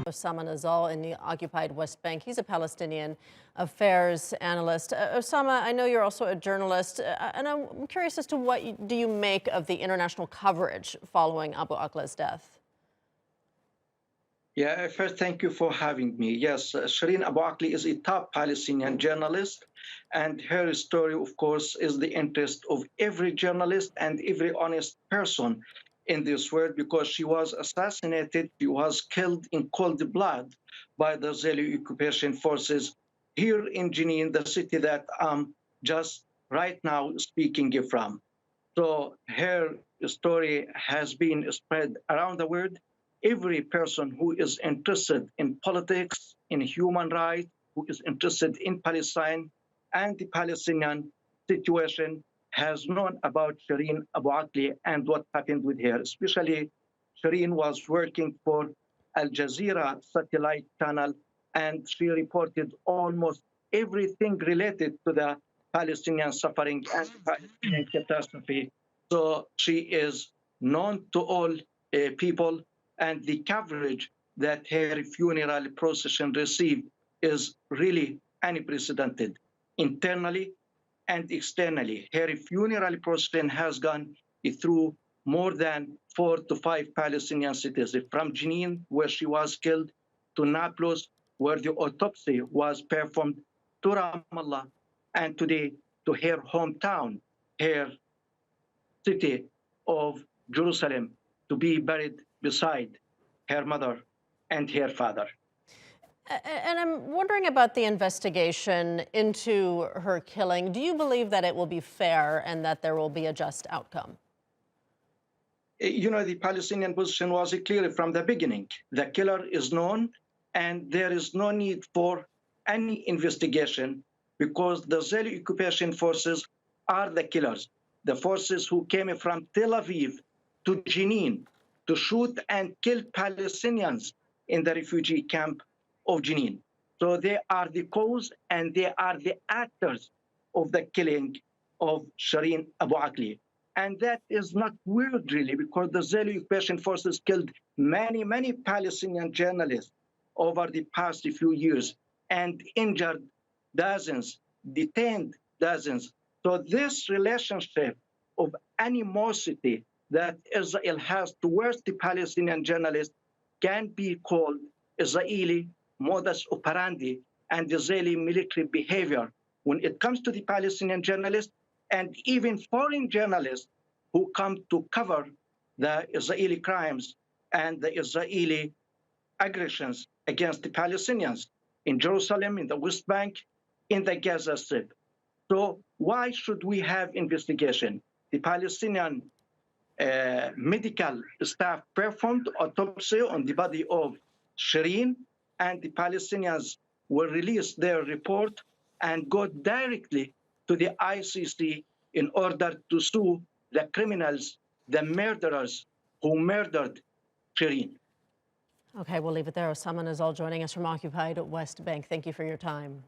Osama Nazzal in the occupied West Bank. He's a Palestinian affairs analyst. Osama, I know you're also a journalist, and I'm curious as to what do you make of the international coverage following Abu Akleh's death? Yeah, first, thank you for having me. Yes, Shireen Abu Akleh is a top Palestinian journalist, and her story, of course, is the interest of every journalist and every honest person in this world because she was assassinated, she was killed in cold blood by the Israeli occupation forces here in Jenin, the city that I'm just right now speaking from. So her story has been spread around the world. Every person who is interested in politics, in human rights, who is interested in Palestine and the Palestinian situation has known about Shireen Abu Akleh and what happened with her. Especially, Shireen was working for Al Jazeera satellite channel, and she reported almost everything related to the Palestinian suffering and Palestinian catastrophe. So she is known to all people, and the coverage that her funeral procession received is really unprecedented, internally and externally. Her funeral procession has gone through more than 4 to 5 Palestinian cities, from Jenin, where she was killed, to Nablus, where the autopsy was performed, to Ramallah, and today to her hometown, her city of Jerusalem, to be buried beside her mother and her father. And I'm wondering about the investigation into her killing. Do you believe that it will be fair and that there will be a just outcome? You know, the Palestinian position was clear from the beginning. The killer is known, and there is no need for any investigation because the Israeli occupation forces are the killers. The forces who came from Tel Aviv to Jenin to shoot and kill Palestinians in the refugee camp of Jenin. So they are the cause and they are the actors of the killing of Shireen Abu Akleh. And that is not weird, really, because the Israeli occupation forces killed many Palestinian journalists over the past few years and injured dozens, detained dozens. So this relationship of animosity that Israel has towards the Palestinian journalists can be called Israeli modus operandi and Israeli military behavior when it comes to the Palestinian journalists and even foreign journalists who come to cover the Israeli crimes and the Israeli aggressions against the Palestinians in Jerusalem, in the West Bank, in the Gaza Strip. So why should we have investigation? The Palestinian medical staff performed autopsy on the body of Shireen, and the Palestinians will release their report and go directly to the ICC in order to sue the criminals, the murderers who murdered Shireen. Okay, we'll leave it there. Osama Nazzal joining us from occupied West Bank. Thank you for your time.